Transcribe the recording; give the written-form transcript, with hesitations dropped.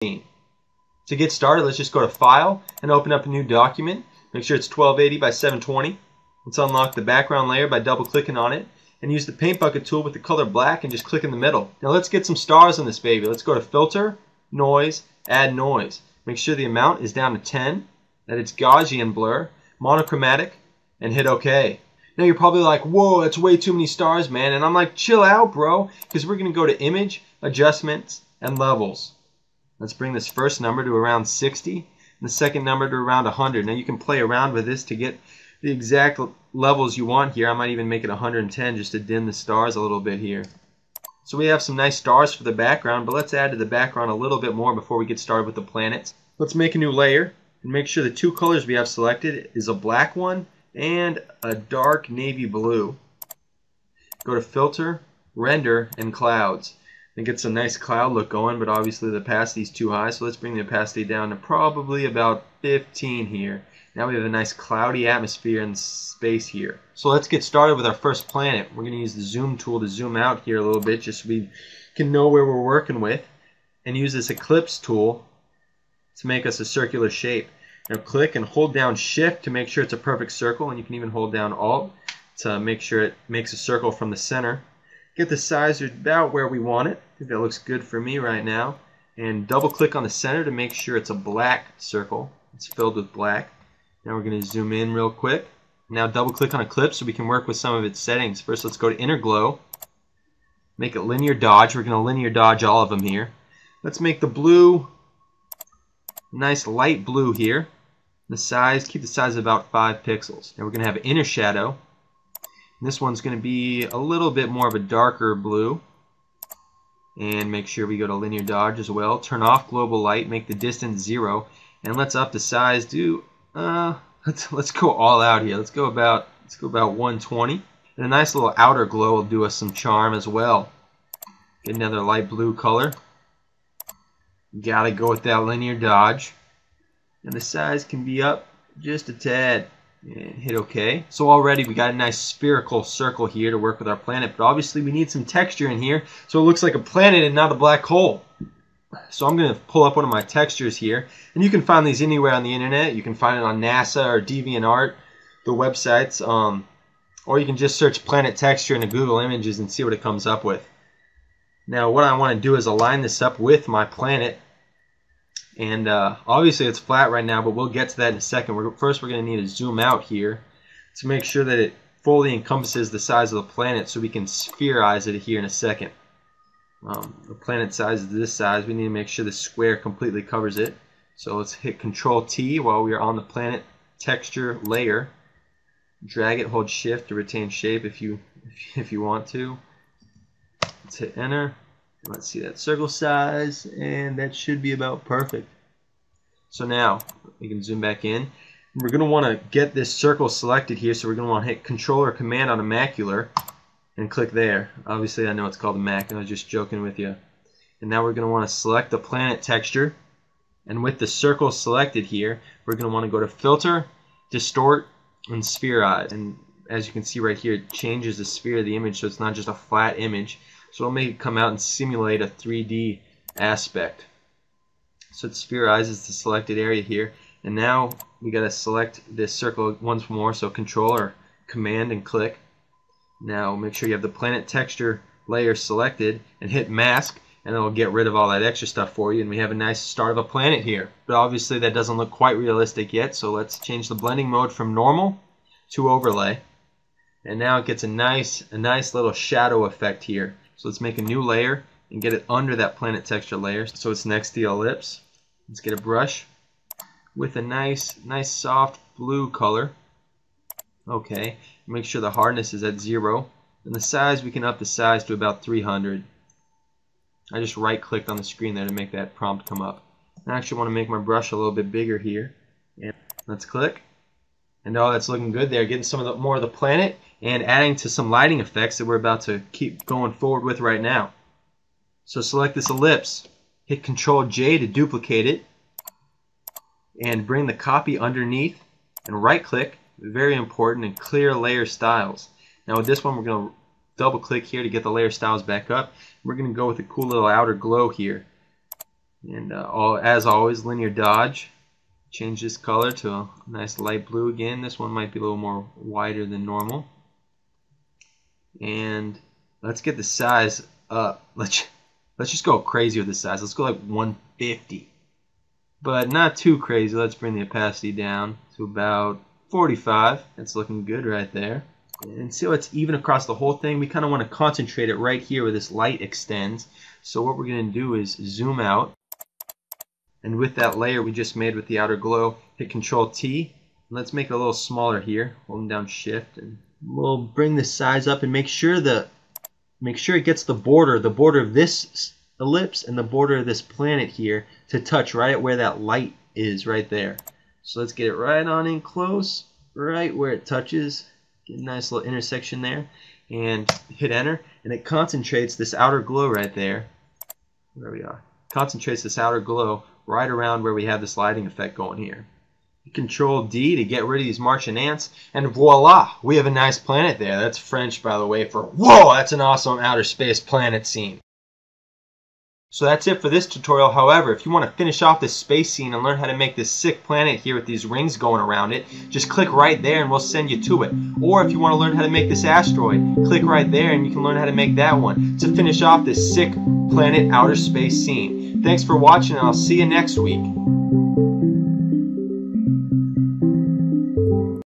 To get started, let's just go to File and open up a new document. Make sure it's 1280 by 720. Let's unlock the background layer by double clicking on it and use the paint bucket tool with the color black and just click in the middle. Now let's get some stars on this baby. Let's go to Filter, Noise, Add Noise. Make sure the amount is down to 10, that it's Gaussian blur, monochromatic, and hit OK. Now you're probably like, whoa, that's way too many stars, man. And I'm like, chill out, bro, because we're going to go to Image, Adjustments, and Levels. Let's bring this first number to around 60 and the second number to around 100. Now you can play around with this to get the exact levels you want here. I might even make it 110 just to dim the stars a little bit here. So we have some nice stars for the background, but let's add to the background a little bit more before we get started with the planets. Let's make a new layer and make sure the two colors we have selected is a black one and a dark navy blue. Go to Filter, Render, and Clouds. And get some nice cloud look going, but obviously the opacity is too high, so let's bring the opacity down to probably about 15 here. Now we have a nice cloudy atmosphere and space here. So let's get started with our first planet. We're going to use the zoom tool to zoom out here a little bit just so we can know where we're working with, and use this ellipse tool to make us a circular shape. Now click and hold down Shift to make sure it's a perfect circle, and you can even hold down Alt to make sure it makes a circle from the center. Get the size about where we want it. I think that looks good for me right now. And double click on the center to make sure it's a black circle. It's filled with black. Now we're going to zoom in real quick. Now double click on Eclipse so we can work with some of its settings. First let's go to Inner Glow. Make it linear dodge. We're going to linear dodge all of them here. Let's make the blue nice light blue here. The size, keep the size about 5 pixels. Now we're going to have Inner Shadow. This one's going to be a little bit more of a darker blue. And make sure we go to linear dodge as well. Turn off global light, make the distance 0, and let's up the size. Let's go all out here. Let's go about 120. And a nice little outer glow will do us some charm as well. Get another light blue color. Gotta go with that linear dodge. And the size can be up just a tad. And hit OK. So already we got a nice spherical circle here to work with our planet, but obviously we need some texture in here so it looks like a planet and not a black hole. So I'm going to pull up one of my textures here, and you can find these anywhere on the internet. You can find it on NASA or DeviantArt, the websites, or you can just search planet texture into Google Images and see what it comes up with. Now what I want to do is align this up with my planet. And obviously it's flat right now, but we'll get to that in a second. First we're going to need to zoom out here to make sure that it fully encompasses the size of the planet so we can spherize it here in a second. The planet size is this size. We need to make sure the square completely covers it. So let's hit Control T while we are on the planet texture layer. Drag it, hold Shift to retain shape if you want to. Let's hit Enter. Let's see that circle size, and that should be about perfect. So now we can zoom back in. We're going to want to get this circle selected here, so we're going to want to hit Control or Command on a macular and click there. Obviously I know it's called a Mac, and I was just joking with you. And now we're going to want to select the planet texture, and with the circle selected here, we're going to want to go to Filter, Distort, and Spherize. And as you can see right here, it changes the sphere of the image so it's not just a flat image. So it'll make it come out and simulate a 3D aspect. So it spherizes the selected area here. And now we got to select this circle once more. So Control or Command and click. Now make sure you have the planet texture layer selected and hit Mask, and it'll get rid of all that extra stuff for you. And we have a nice start of a planet here. But obviously that doesn't look quite realistic yet. So let's change the blending mode from normal to overlay. And now it gets a nice little shadow effect here. So let's make a new layer and get it under that planet texture layer so it's next to the ellipse. Let's get a brush with a nice soft blue color. Okay, make sure the hardness is at 0. And the size, we can up the size to about 300. I just right clicked on the screen there to make that prompt come up. I actually want to make my brush a little bit bigger here. And let's click. And oh, that's looking good there. Getting some of the more of the planet and adding to some lighting effects that we're about to keep going forward with right now. So select this ellipse, hit Control J to duplicate it, and bring the copy underneath, and right click, very important, and clear layer styles. Now with this one we're going to double click here to get the layer styles back up. We're going to go with a cool little outer glow here. And as always, linear dodge. Change this color to a nice light blue again. This one might be a little more wider than normal. And let's get the size up. Let's just go crazy with the size. Let's go like 150. But not too crazy. Let's bring the opacity down to about 45. That's looking good right there. And see how it's even across the whole thing? We kind of want to concentrate it right here where this light extends. So what we're going to do is zoom out. And with that layer we just made with the outer glow, hit Control T. And let's make it a little smaller here. Holding down Shift, and we'll bring the size up and make sure it gets the border of this ellipse and the border of this planet here to touch right at where that light is right there. So let's get it right on in close, right where it touches. Get a nice little intersection there, and hit Enter, and it concentrates this outer glow right there. There we are. Concentrates this outer glow right around where we have this lighting effect going here. Control D to get rid of these Martian ants, and voila, we have a nice planet there. That's French, by the way, for whoa, that's an awesome outer space planet scene. So that's it for this tutorial. However, if you want to finish off this space scene and learn how to make this sick planet here with these rings going around it, just click right there and we'll send you to it. Or if you want to learn how to make this asteroid, click right there and you can learn how to make that one to finish off this sick planet outer space scene. Thanks for watching, and I'll see you next week.